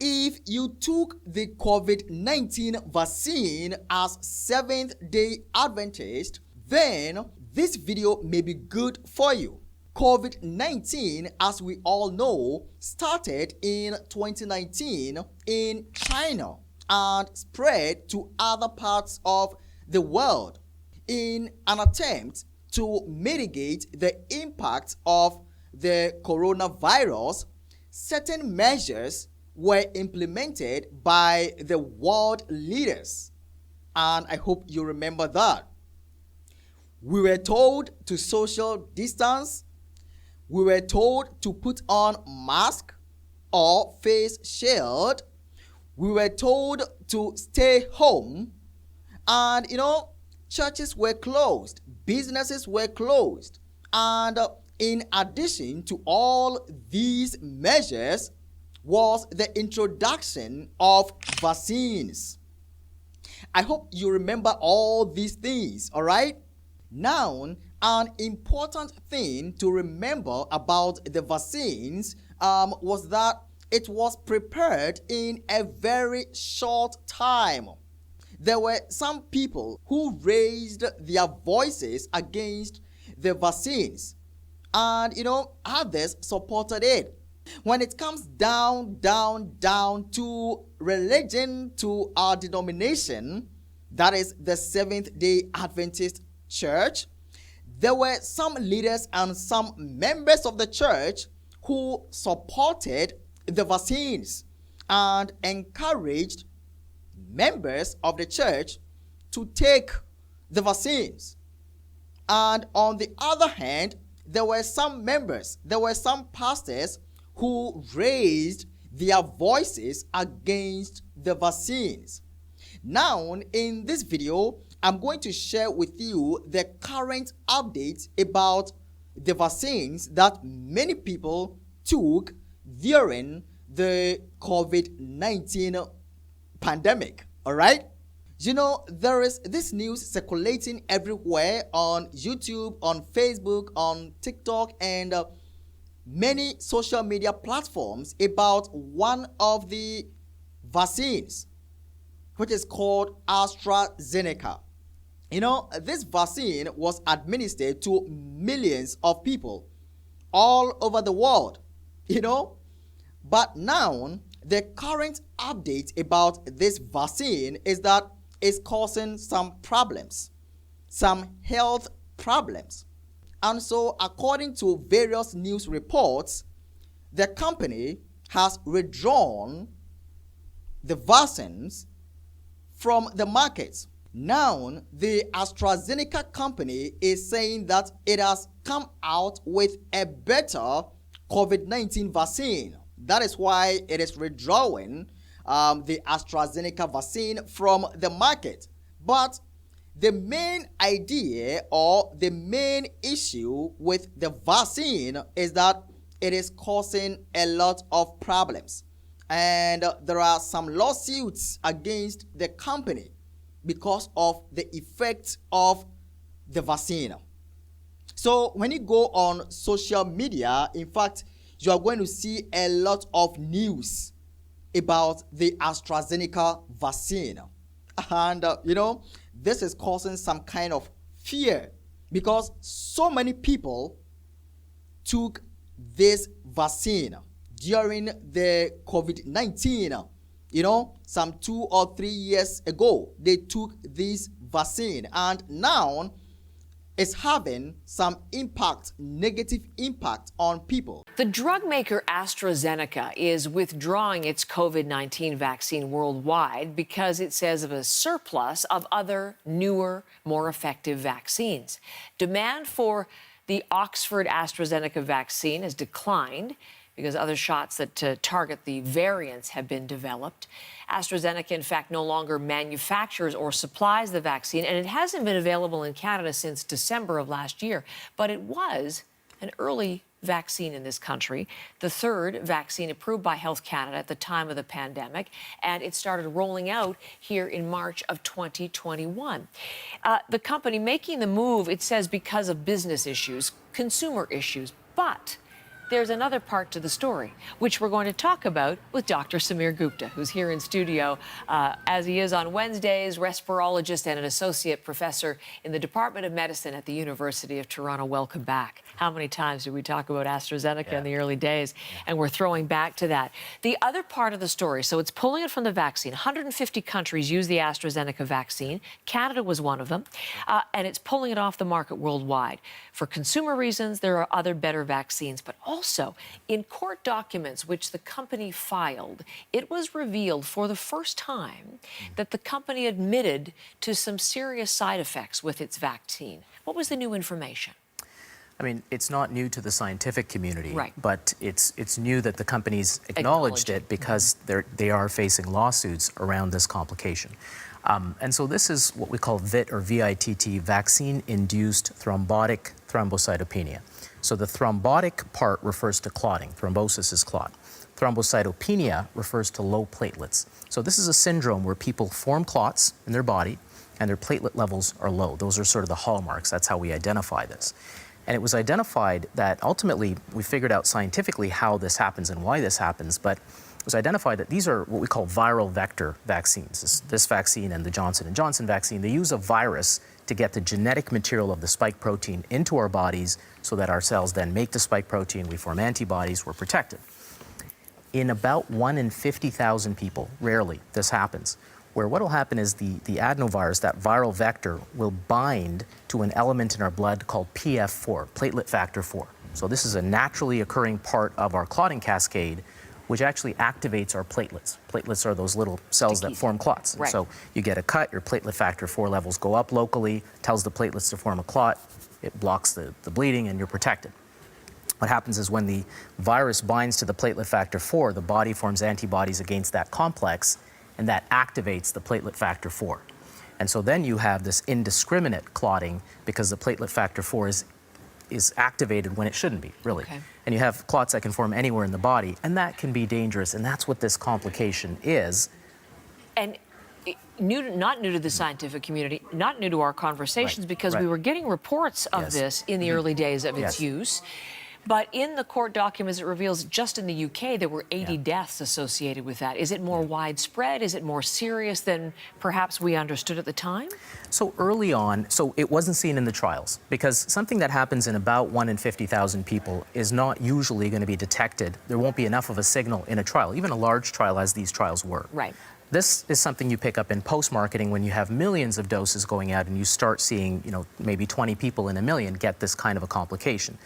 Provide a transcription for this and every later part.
If you took the COVID-19 vaccine as Seventh-day Adventist, then this video may be good for you. COVID-19, as we all know, started in 2019 in China and spread to other parts of the world. In an attempt to mitigate the impact of the coronavirus, certain measures were implemented by the world leaders. And I hope you remember that. We were told to social distance. We were told to put on mask or face shield. We were told to stay home. And churches were closed, businesses were closed. And in addition to all these measures was the introduction of vaccines. I hope you remember all these things, all right? Now, an important thing to remember about the vaccines was that it was prepared in a very short time. There were some people who raised their voices against the vaccines, and others supported it. When it comes down to religion, to our denomination, that is the Seventh-day Adventist Church, there were some leaders and some members of the church who supported the vaccines and encouraged members of the church to take the vaccines. And on the other hand, there were some pastors who raised their voices against the vaccines. Now, in this video, I'm going to share with you the current updates about the vaccines that many people took during the COVID-19 pandemic. All right? There is this news circulating everywhere on YouTube, on Facebook, on TikTok, and many social media platforms about one of the vaccines, which is called AstraZeneca. This vaccine was administered to millions of people all over the world, But now, the current update about this vaccine is that it's causing some problems, some health problems. And so, according to various news reports, the company has withdrawn the vaccines from the market. Now, the AstraZeneca company is saying that it has come out with a better COVID-19 vaccine. That is why it is withdrawing the AstraZeneca vaccine from the market. But the main idea or the main issue with the vaccine is that it is causing a lot of problems. And there are some lawsuits against the company because of the effects of the vaccine. So when you go on social media, in fact, you are going to see a lot of news about the AstraZeneca vaccine. And, this is causing some kind of fear because so many people took this vaccine during the COVID-19. Some 2 or 3 years ago, they took this vaccine, and now it's having some negative impact on people. The drug maker AstraZeneca is withdrawing its COVID-19 vaccine worldwide because it says of a surplus of other, newer, more effective vaccines. Demand for the Oxford AstraZeneca vaccine has declined because other shots that target the variants have been developed. AstraZeneca, in fact, no longer manufactures or supplies the vaccine, and it hasn't been available in Canada since December of last year. But it was an early vaccine in this country, the third vaccine approved by Health Canada at the time of the pandemic, and it started rolling out here in March of 2021. The company making the move, it says, because of business issues, consumer issues, but there's another part to the story, which we're going to talk about with Dr. Samir Gupta, who's here in studio, as he is on Wednesdays, respirologist and an associate professor in the Department of Medicine at the University of Toronto. Welcome back. How many times did we talk about AstraZeneca in the early days? And we're throwing back to that. The other part of the story, so it's pulling it from the vaccine. 150 countries use the AstraZeneca vaccine. Canada was one of them. And it's pulling it off the market worldwide. For consumer reasons, there are other better vaccines, but also in court documents which the company filed, it was revealed for the first time that the company admitted to some serious side effects with its vaccine. What was the new information? I mean, it's not new to the scientific community, Right. but it's new that the companies acknowledged it because they are facing lawsuits around this complication. And so this is what we call VITT or VITT, vaccine-induced thrombotic thrombocytopenia. So the thrombotic part refers to clotting. Thrombosis is clot. Thrombocytopenia refers to low platelets. So this is a syndrome where people form clots in their body and their platelet levels are low. Those are sort of the hallmarks. That's how we identify this. And it was identified that ultimately we figured out scientifically how this happens and why this happens, but it was identified that these are what we call viral vector vaccines. This vaccine and the Johnson & Johnson vaccine, they use a virus to get the genetic material of the spike protein into our bodies so that our cells then make the spike protein, we form antibodies, we're protected. In about 1 in 50,000 people, rarely this happens, where what will happen is the adenovirus, that viral vector, will bind to an element in our blood called PF4, platelet factor 4. So this is a naturally occurring part of our clotting cascade, which actually activates our platelets. Platelets are those little cells that form clots. Right. So you get a cut, your platelet factor 4 levels go up locally, tells the platelets to form a clot, it blocks the bleeding, and you're protected. What happens is when the virus binds to the platelet factor 4, the body forms antibodies against that complex, and that activates the platelet factor 4. And so then you have this indiscriminate clotting because the platelet factor 4 is activated when it shouldn't be, really. Okay. And you have clots that can form anywhere in the body, and that can be dangerous, and that's what this complication is. And not new to the scientific community, not new to our conversations, because we were getting reports of this in the early days of its use. But in the court documents, it reveals just in the UK there were 80 deaths associated with that. Is it more widespread? Is it more serious than perhaps we understood at the time? So early on, so it wasn't seen in the trials because something that happens in about 1 in 50,000 people is not usually going to be detected. There won't be enough of a signal in a trial, even a large trial as these trials were. Right. This is something you pick up in post-marketing when you have millions of doses going out and you start seeing, maybe 20 people in a million get this kind of a complication.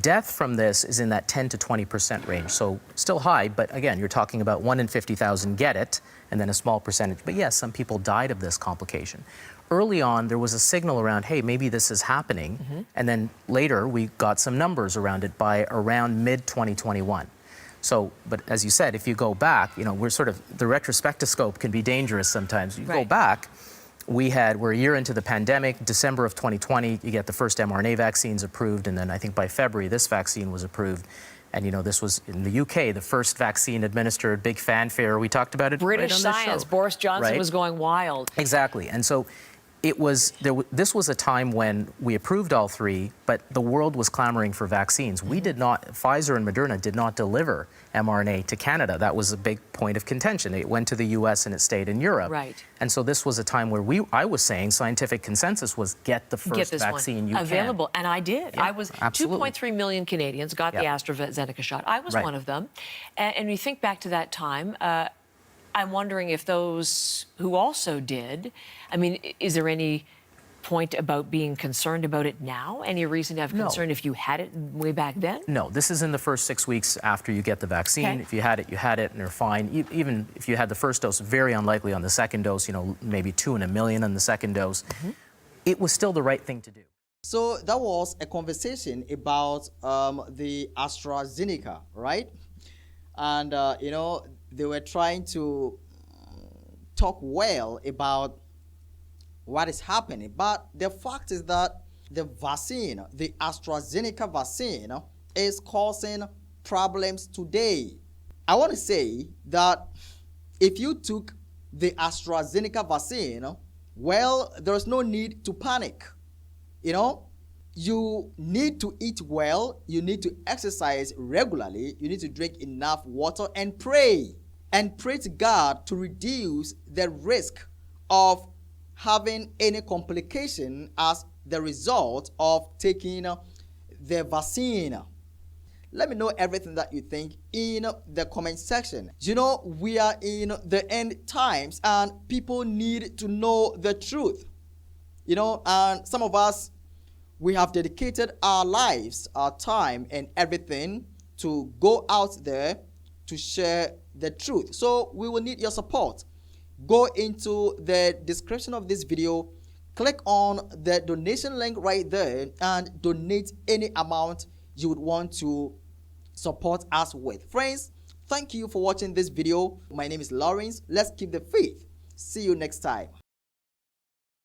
Death from this is in that 10 to 20% range, so still high, but again, you're talking about 1 in 50,000 get it, and then a small percentage. But yes, some people died of this complication. Early on, there was a signal around, hey, maybe this is happening, and then later we got some numbers around it by around mid-2021. So, but as you said, if you go back, we're sort of, the retrospectoscope can be dangerous sometimes. You go back, we're a year into the pandemic, December of 2020, you get the first mRNA vaccines approved, and then I think by February this vaccine was approved. And this was in the UK, the first vaccine administered, big fanfare. We talked about it British right on this science, show. Boris Johnson was going wild. Exactly, and so this was a time when we approved all three, but the world was clamoring for vaccines. We did not, Pfizer and Moderna did not deliver mRNA to Canada. That was a big point of contention. It went to the US and it stayed in Europe. Right. And so this was a time where I was saying scientific consensus was get the first vaccine you available. can. And I did. Yeah, I was absolutely. 2.3 million Canadians got the AstraZeneca shot. I was one of them. And you think back to that time, I'm wondering if those who also did, I mean, is there any point about being concerned about it now? Any reason to have concern if you had it way back then? No, this is in the first 6 weeks after you get the vaccine. Okay. If you had it, you had it, and you're fine. Even if you had the first dose, very unlikely on the second dose, maybe 2 in a million on the second dose. It was still the right thing to do. So that was a conversation about the AstraZeneca, right? And, they were trying to talk well about what is happening. But the fact is that the vaccine, the AstraZeneca vaccine, is causing problems today. I want to say that if you took the AstraZeneca vaccine, well, there's no need to panic. You need to eat well, you need to exercise regularly, you need to drink enough water and pray. And pray to God to reduce the risk of having any complication as the result of taking the vaccine. Let me know everything that you think in the comment section. You know, we are in the end times and people need to know the truth. You know, and some of us, we have dedicated our lives, our time, and everything to go out there to share the truth. So we will need your support. Go into the description of this video, click on the donation link right there, and donate any amount you would want to support us with. Friends, thank you for watching this video. My name is Lawrence. Let's keep the faith. See you next time.